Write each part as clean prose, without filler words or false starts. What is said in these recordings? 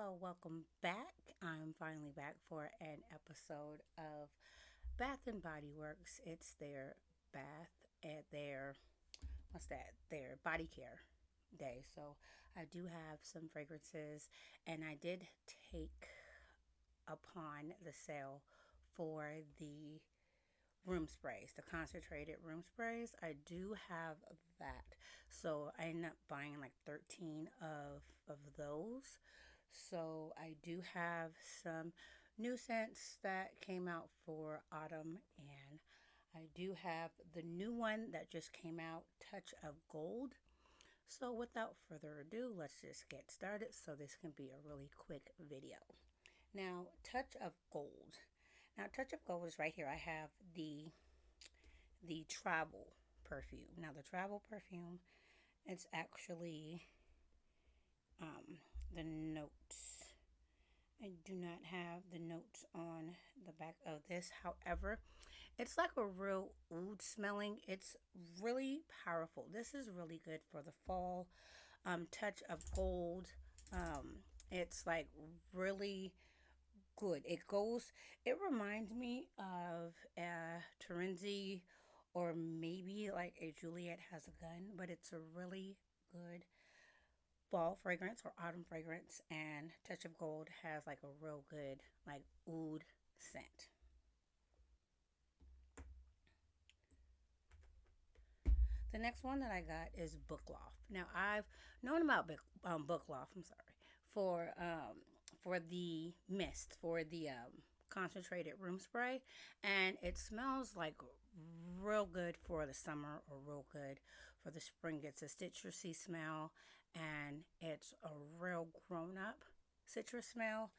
Hello, welcome back. I'm finally back for an episode of Bath and Body Works. It's their bath at their what's that? Their body care day. So I do have some fragrances, and I did take upon the sale for the room sprays, the concentrated room sprays. I do have that. So I ended up buying like 13 of those. So I do have some new scents that came out for autumn, and I do have the new one that just came out, Touch of Gold. So without further ado, let's just get started so this can be a really quick video. Now, Touch of Gold. Now, Touch of Gold is right here. I have the travel perfume. Now, the travel perfume, it's actually um, the notes. I do not have the notes on the back of this. However, it's like a real oud smelling. It's really powerful. This is really good for the fall. Touch of Gold. It's like really good. It reminds me of a Terenzi or maybe like a Juliet Has a Gun, but it's a really good fall fragrance or autumn fragrance. And Touch of Gold has like a real good, like oud scent. The next one that I got is Bookloft. Now I've known about Bookloft. I'm sorry for the mist for the concentrated room spray, and it smells like real good for the summer or real good for the spring. It's a citrusy smell, and it's a real grown up citrus smell.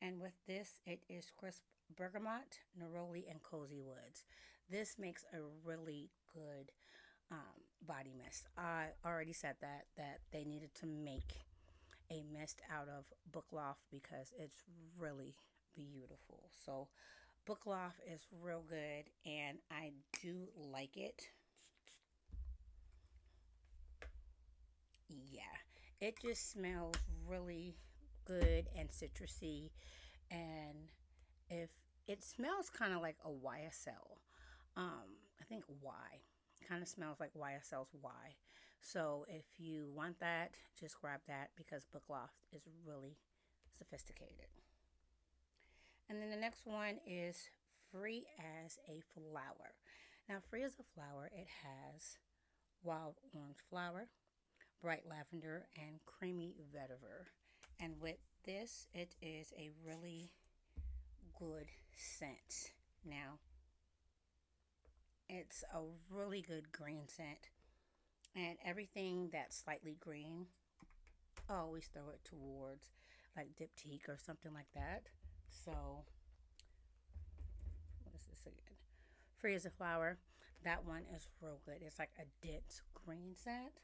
And with this, it is crisp bergamot, neroli, and cozy woods. This makes a really good body mist. I already said that they needed to make a mist out of Bookloft because it's really beautiful. So Bookloft is real good, and I do like it. Yeah, it just smells really good and citrusy, and if it smells kind of like a YSL. I think Y kind of smells like YSL's Y. So if you want that, just grab that because Bookloft is really sophisticated. And then the next one is Free as a Flower. Now, Free as a Flower, it has wild orange flower, bright lavender, and creamy vetiver. And with this, it is a really good scent. Now, it's a really good green scent, and everything that's slightly green, I always throw it towards like Diptyque or something like that. So, what is this again? Free as a Flower. That one is real good. It's like a dense green scent.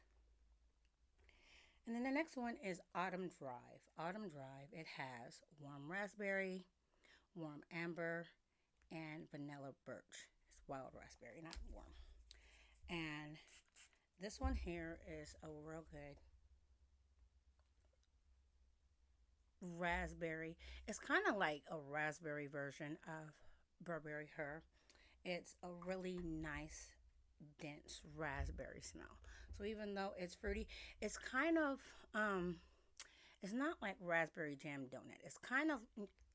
And then the next one is Autumn Drive. Autumn Drive, it has warm raspberry, warm amber, and vanilla birch. It's wild raspberry, not warm. And this one here is a real good raspberry. It's kind of like a raspberry version of Burberry Her. It's a really nice, dense raspberry smell. So even though it's fruity, it's kind of it's not like raspberry jam donut. It's kind of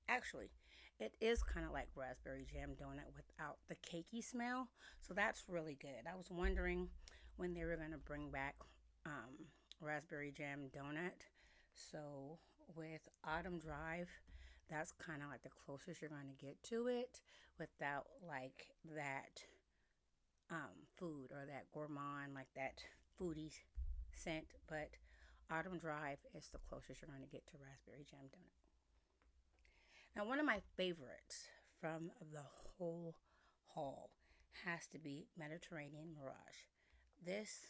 actually it is kind of like raspberry jam donut without the cakey smell. So that's really good. I was wondering when they were going to bring back raspberry jam donut. So with Autumn Drive, that's kind of like the closest you're going to get to it without like that food or that gourmand, like that foodie scent. But Autumn Drive is the closest you're going to get to raspberry jam donut. Now, one of my favorites from the whole haul has to be Mediterranean Mirage. This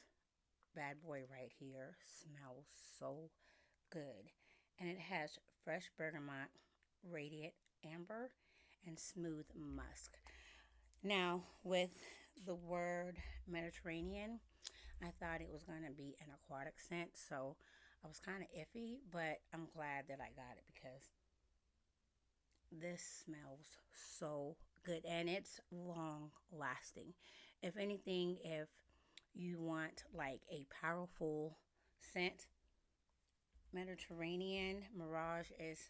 bad boy right here smells so good, and it has fresh bergamot, radiant amber, and smooth musk. Now, with the word Mediterranean, I thought it was going to be an aquatic scent, so I was kind of iffy, but I'm glad that I got it because this smells so good and it's long lasting. If anything, if you want like a powerful scent, Mediterranean Mirage is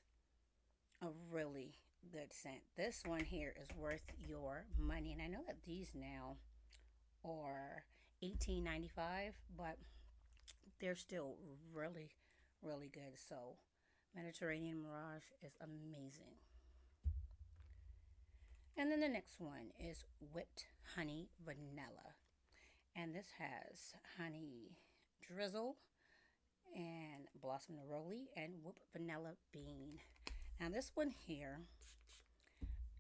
a really good scent. This one here is worth your money. And I know that these now are $18.95, but they're still really, really good. So Mediterranean Mirage is amazing. And then the next one is Whipped Honey Vanilla. And this has honey drizzle and blossom neroli and whipped vanilla bean. Now this one here,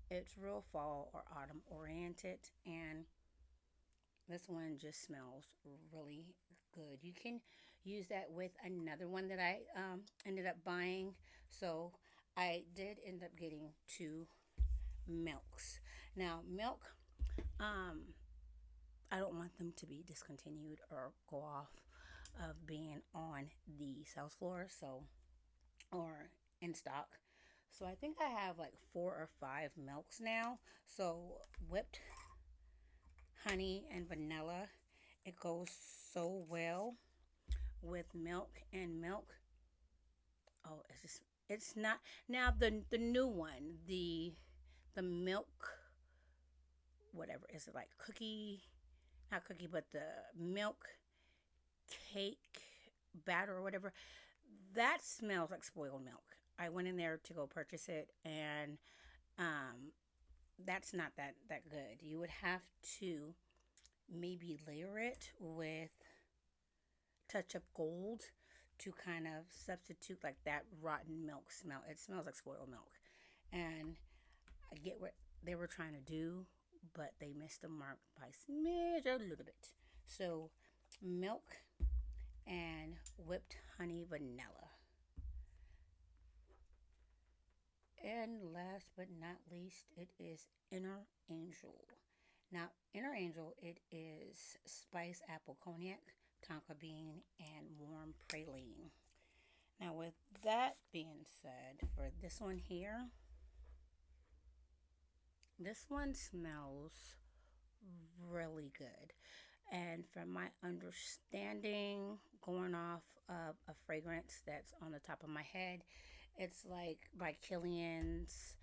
it's real fall or autumn oriented, and this one just smells really good. You can use that with another one that I ended up buying. So I did end up getting two milks. Now milk, um, I don't want them to be discontinued or go off of being on the sales floor, so or in stock. So I think I have like 4 or 5 milks now. So whipped honey and vanilla, it goes so well with milk and milk. Oh, it's not now the new one, the milk whatever is it like cookie, not cookie, but the milk cake batter or whatever. That smells like spoiled milk. I went in there to go purchase it, and um, that's not that good. You would have to maybe layer it with touch of gold to kind of substitute like that rotten milk smell. It smells like spoiled milk, and I get what they were trying to do, but they missed the mark by smidge a little bit. So milk and whipped honey vanilla. And last but not least, it is Inner Angel. Now, Inner Angel, it is spice apple cognac, tonka bean, and warm praline. Now, with that being said, for this one here, this one smells really good. And from my understanding, going off of a fragrance that's on the top of my head, it's like by Killian's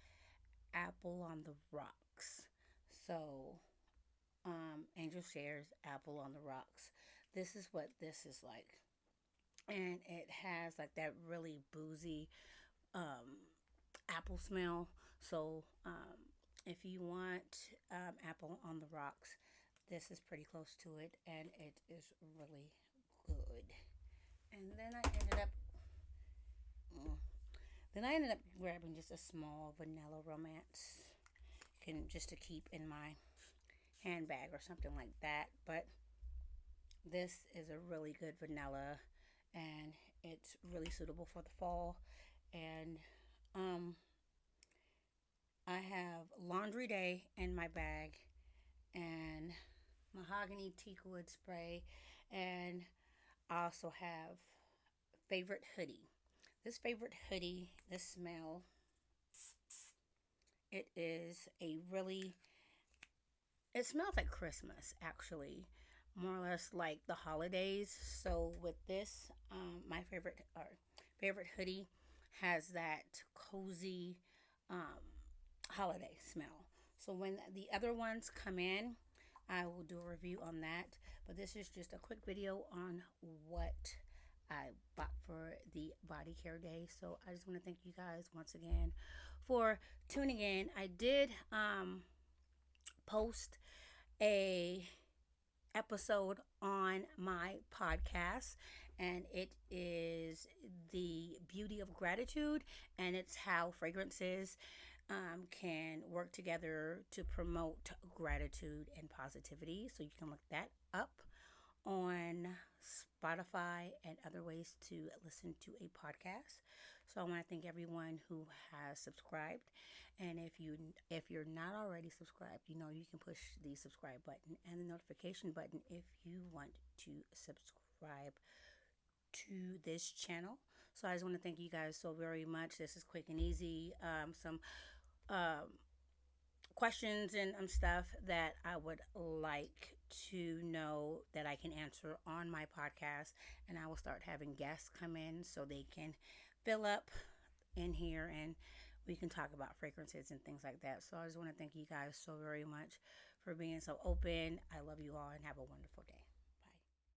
Apple on the Rocks. So, Angel Shares Apple on the Rocks. This is what this is like. And it has like that really boozy apple smell. So, if you want Apple on the Rocks, this is pretty close to it, and it is really good. And then I ended up grabbing just a small vanilla romance, can just to keep in my handbag or something like that. But this is a really good vanilla, and it's really suitable for the fall. And um, I have Laundry Day in my bag, and mahogany teak wood spray, and I also have favorite hoodie. This favorite hoodie, this smell, it is a really, it smells like Christmas actually, more or less like the holidays. So with this, my favorite hoodie has that cozy um, holiday smell. So when the other ones come in, I will do a review on that. But this is just a quick video on what I bought for the body care day. So I just want to thank you guys once again for tuning in. I did post a episode on my podcast, and it is the beauty of gratitude, and it's how fragrances can work together to promote gratitude and positivity. So you can look that up on Spotify and other ways to listen to a podcast. So I want to thank everyone who has subscribed, and if you're not already subscribed, you can push the subscribe button and the notification button if you want to subscribe to this channel. So I just want to thank you guys so very much. This is quick and easy. Some um, questions and stuff that I would like to know that I can answer on my podcast. And I will start having guests come in so they can fill up in here and we can talk about fragrances and things like that. So I just want to thank you guys so very much for being so open. I love you all and have a wonderful day.